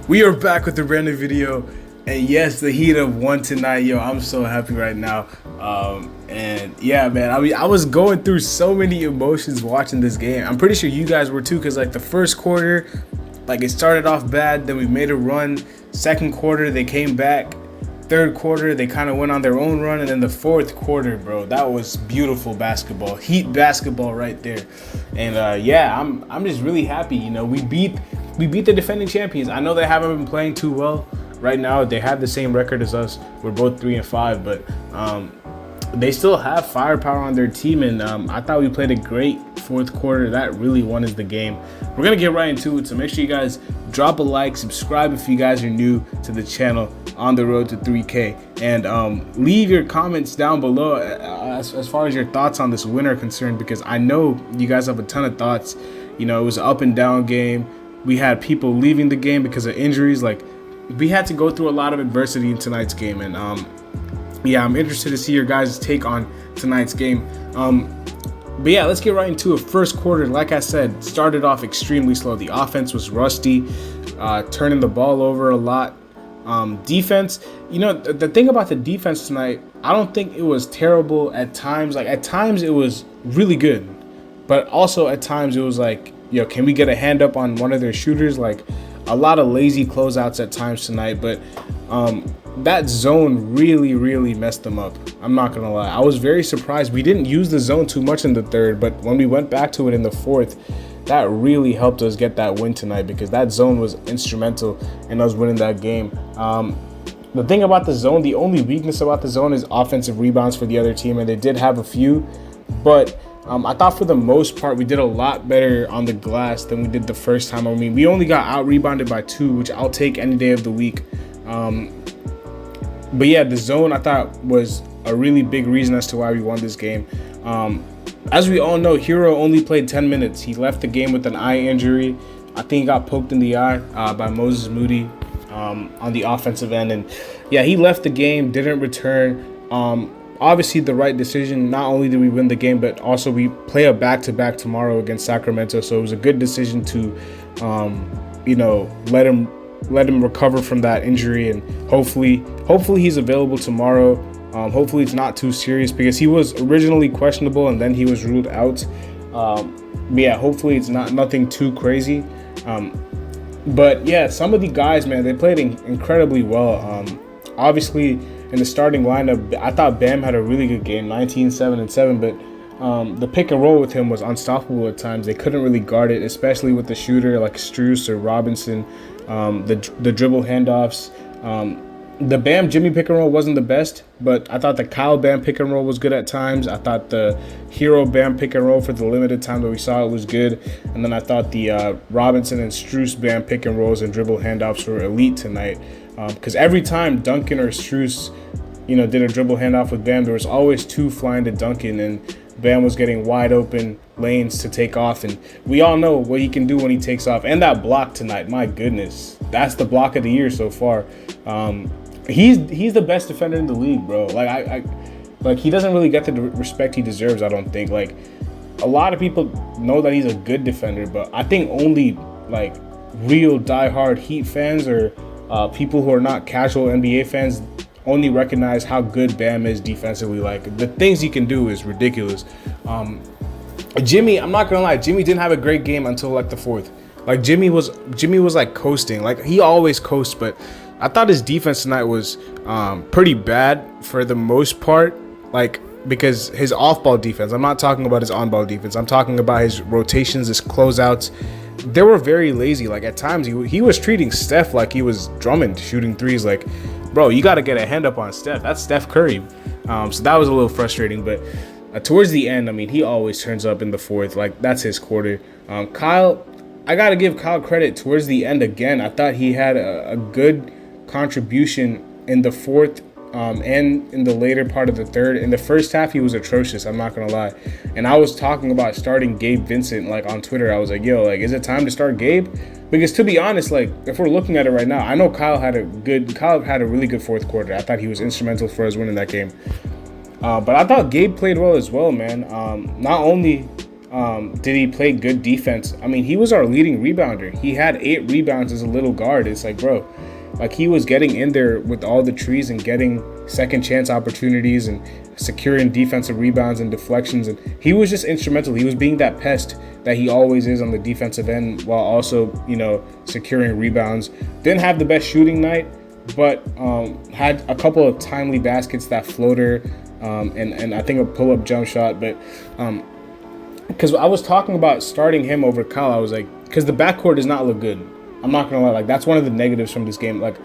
We are back with a brand new video, and yes, the heat of one tonight, yo, I'm so happy right now. And yeah, man, I mean, I was going through so many emotions watching this game. I'm pretty sure you guys were too, because like the first quarter, like it started off bad, then we made a run. Second quarter, they came back. Third quarter, they kind of went on their own run, and then the fourth quarter, bro, that was beautiful basketball, heat basketball right there. And yeah, I'm just really happy. You know, we beat the defending champions. I know they haven't been playing too well right now. They have the same record as us. We're both 3-5, but they still have firepower on their team, and I thought we played a great fourth quarter. That really won us the game. We're gonna get right into it, so make sure you guys drop a like, subscribe if you guys are new to the channel on the road to 3K, and leave your comments down below as far as your thoughts on this win are concerned, because I know you guys have a ton of thoughts. You know, it was an up and down game. We had people leaving the game because of injuries. Like, we had to go through a lot of adversity in tonight's game, and yeah, I'm interested to see your guys' take on tonight's game. But yeah, let's get right into it. First quarter, like I said, started off extremely slow. The offense was rusty, turning the ball over a lot. Defense, you know, the thing about the defense tonight, I don't think it was terrible at times. Like, at times it was really good, but also at times it was like, yo, can we get a hand up on one of their shooters? Like, a lot of lazy closeouts at times tonight, but that zone really messed them up. I'm not gonna lie. I was very surprised. We didn't use the zone too much in the third, but when we went back to it in the fourth, that really helped us get that win tonight, because that zone was instrumental in us winning that game. The thing about the zone, the only weakness about the zone is offensive rebounds for the other team, and they did have a few, but I thought for the most part we did a lot better on the glass than we did the first time. I mean, we only got out-rebounded by 2, which I'll take any day of the week. But yeah, the zone I thought was a really big reason as to why we won this game. As we all know, Herro only played 10 minutes. He left the game with an eye injury. I think he got poked in the eye by Moses Moody on the offensive end. And yeah, he left the game, didn't return. Obviously the right decision. Not only did we win the game, but also we play a back-to-back tomorrow against Sacramento. So it was a good decision to, you know, let him recover from that injury, and hopefully he's available tomorrow. Hopefully it's not too serious, because he was originally questionable and then he was ruled out. But yeah, hopefully it's nothing too crazy. But yeah, some of the guys, man, they played incredibly well. Obviously in the starting lineup, I thought Bam had a really good game, 19, 7, and 7, but the pick and roll with him was unstoppable at times. They couldn't really guard it, especially with the shooter like Strus or Robinson. The dribble handoffs. The Bam Jimmy pick and roll wasn't the best, but I thought the Kyle Bam pick and roll was good at times. I thought the Herro Bam pick and roll for the limited time that we saw it was good. And then I thought the Robinson and Strus Bam pick and rolls and dribble handoffs were elite tonight. Because every time Duncan or Strus, you know, did a dribble handoff with Bam, there was always 2 flying to Duncan, and Bam was getting wide open lanes to take off, and we all know what he can do when he takes off. And that block tonight, my goodness, that's the block of the year so far. He's the best defender in the league, bro. Like he doesn't really get the respect he deserves, I don't think. Like, a lot of people know that he's a good defender, but I think only like real diehard Heat fans or people who are not casual NBA fans only recognize how good Bam is defensively. Like, the things he can do is ridiculous. Jimmy, I'm not gonna lie, Jimmy didn't have a great game until like the fourth. Like, Jimmy was like coasting. Like, he always coasts, but I thought his defense tonight was pretty bad for the most part. Like, because his off-ball defense, I'm not talking about his on-ball defense, I'm talking about his rotations, his closeouts. They were very lazy. Like, at times he was treating Steph like he was Drummond shooting threes. Like, bro, you got to get a hand up on Steph. That's Steph Curry. So that was a little frustrating. But towards the end, I mean, he always turns up in the fourth. Like, that's his quarter. Kyle, I got to give Kyle credit towards the end again. I thought he had a good contribution in the fourth and in the later part of the third. In the first half, he was atrocious, I'm not gonna lie. And I was talking about starting Gabe Vincent, like, on Twitter. I was like, yo, like, is it time to start Gabe? Because to be honest, like, if we're looking at it right now, I know Kyle had a really good fourth quarter. I thought he was instrumental for us winning that game. But I thought Gabe played well as well, man. Not only did he play good defense? I mean, he was our leading rebounder. He had 8 rebounds as a little guard. It's like, bro, like he was getting in there with all the trees and getting second chance opportunities and securing defensive rebounds and deflections. And he was just instrumental. He was being that pest that he always is on the defensive end while also, securing rebounds. Didn't have the best shooting night, but had a couple of timely baskets, that floater, and I think a pull-up jump shot. But because I was talking about starting him over Kyle, I was like, because the backcourt does not look good. I'm not gonna lie, like that's one of the negatives from this game. Like,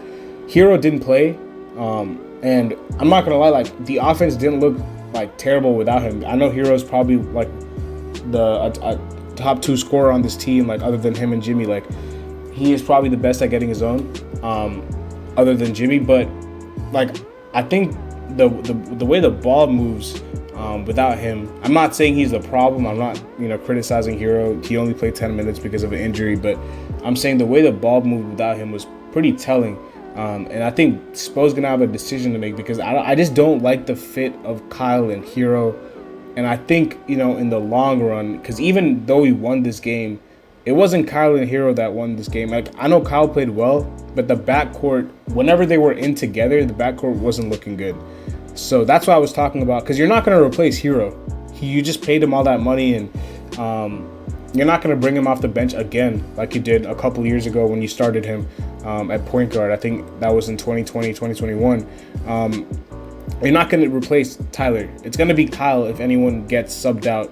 Hero didn't play, and I'm not gonna lie, like the offense didn't look like terrible without him. I know Hero's probably like the top 2 scorer on this team, like other than him and Jimmy. Like he is probably the best at getting his own, other than Jimmy. But like I think the way the ball moves without him, I'm not saying he's the problem. I'm not criticizing Hero. He only played 10 minutes because of an injury, but I'm saying the way the ball moved without him was pretty telling. And I think Spo's gonna have a decision to make, because I just don't like the fit of Kyle and Hero. And I think, in the long run, because even though we won this game, it wasn't Kyle and Hero that won this game. Like, I know Kyle played well, but the backcourt, whenever they were in together, the backcourt wasn't looking good. So that's what I was talking about, because you're not going to replace Hero. You just paid him all that money, and you're not going to bring him off the bench again like you did a couple years ago when you started him at point guard. I think that was in 2020, 2021. You're not going to replace Tyler. It's going to be Kyle if anyone gets subbed out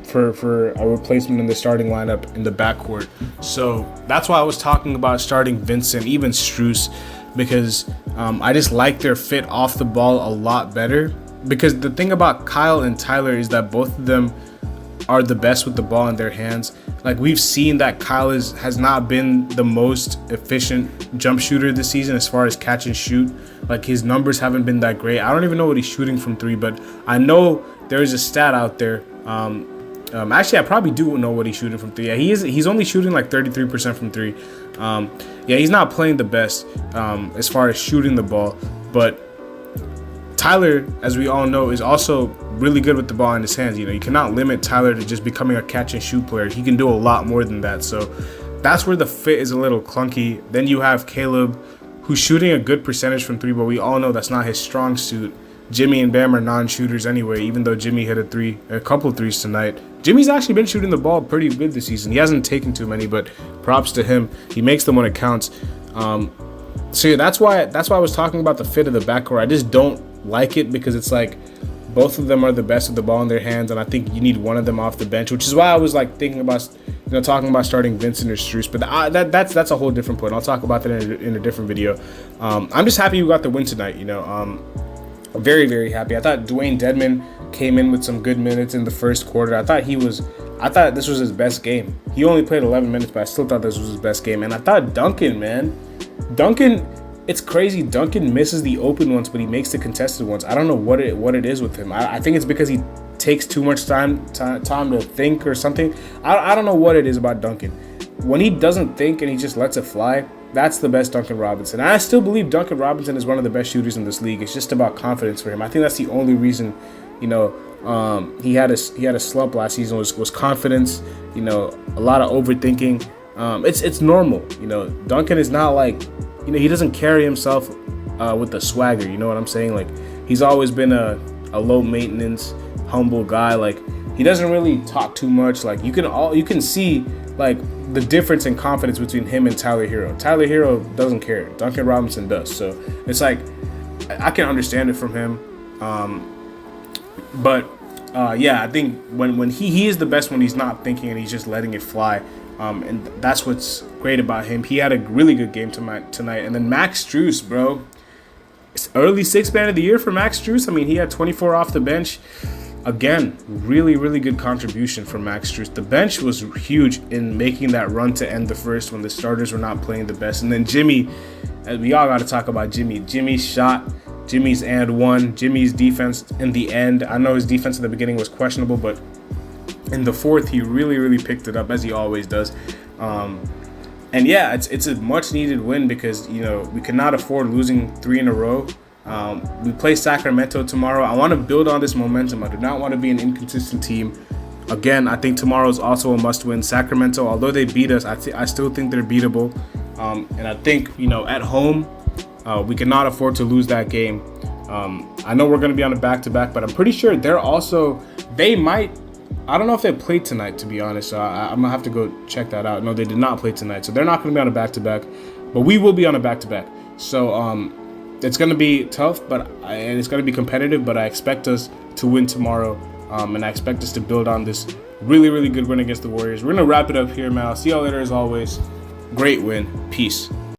for a replacement in the starting lineup in the backcourt. So that's why I was talking about starting Vincent, even Strus, because I just like their fit off the ball a lot better. Because the thing about Kyle and Tyler is that both of them are the best with the ball in their hands. Like, we've seen that Kyle has not been the most efficient jump shooter this season as far as catch and shoot. Like, his numbers haven't been that great. I don't even know what he's shooting from 3, but I know there's a stat out there. Actually, I probably do know what he's shooting from 3. Yeah, he's only shooting like 33% from 3. Yeah, he's not playing the best as far as shooting the ball, but Tyler, as we all know, is also really good with the ball in his hands. You cannot limit Tyler to just becoming a catch and shoot player. He can do a lot more than that. So that's where the fit is a little clunky. Then you have Caleb, who's shooting a good percentage from 3, but we all know that's not his strong suit. Jimmy and Bam are non-shooters anyway, even though Jimmy hit a couple of threes tonight. Jimmy's actually been shooting the ball pretty good this season. He hasn't taken too many, but props to him. He makes them when it counts. So yeah, that's why I was talking about the fit of the backcourt. I just don't like it, because it's like both of them are the best with the ball in their hands, and I think you need one of them off the bench, which is why I was like thinking about talking about starting Vincent or Strus. But that's a whole different point. I'll talk about that in a different video. I'm just happy we got the win tonight. Very, very happy. I thought Dwayne Dedmon came in with some good minutes in the first quarter. I thought this was his best game. He only played 11 minutes, but I still thought this was his best game. And I thought Duncan, it's crazy. Duncan misses the open ones, but he makes the contested ones. I don't know what it is with him. I think it's because he takes too much time to think or something. I don't know what it is about Duncan. When he doesn't think and he just lets it fly, that's the best Duncan Robinson. I still believe Duncan Robinson is one of the best shooters in this league. It's just about confidence for him. I think that's the only reason, he had a slump last season was confidence. A lot of overthinking. It's normal. Duncan is not like, he doesn't carry himself with the swagger. You know what I'm saying? Like, he's always been a low maintenance, humble guy. Like, he doesn't really talk too much. Like, you can see like the difference in confidence between him and Tyler Hero. Tyler Hero doesn't care. Duncan Robinson does. So it's like, I can understand it from him. But I think when he is the best when he's not thinking and he's just letting it fly. And that's what's great about him. He had a really good game tonight. And then Max Strus, bro. It's early 6th man of the year for Max Strus. I mean, he had 24 off the bench. Again, really, really good contribution from Max Strus. The bench was huge in making that run to end the first when the starters were not playing the best. And then Jimmy, we all got to talk about Jimmy. Jimmy's shot, Jimmy's and one, Jimmy's defense in the end. I know his defense in the beginning was questionable, but in the fourth, he really, really picked it up, as he always does. And yeah, it's a much-needed win, because, we cannot afford losing 3 in a row. We play Sacramento tomorrow. I want to build on this momentum. I do not want to be an inconsistent team. Again, I think tomorrow is also a must-win. Sacramento, although they beat us, I still think they're beatable. And I think, at home, we cannot afford to lose that game. I know we're going to be on a back-to-back, but I'm pretty sure they might. I don't know if they played tonight, to be honest. So I'm going to have to go check that out. No, they did not play tonight. So they're not going to be on a back-to-back, but we will be on a back-to-back. So it's going to be tough, and it's going to be competitive, but I expect us to win tomorrow. And I expect us to build on this really, really good win against the Warriors. We're going to wrap it up here, man. I'll see y'all later as always. Great win. Peace.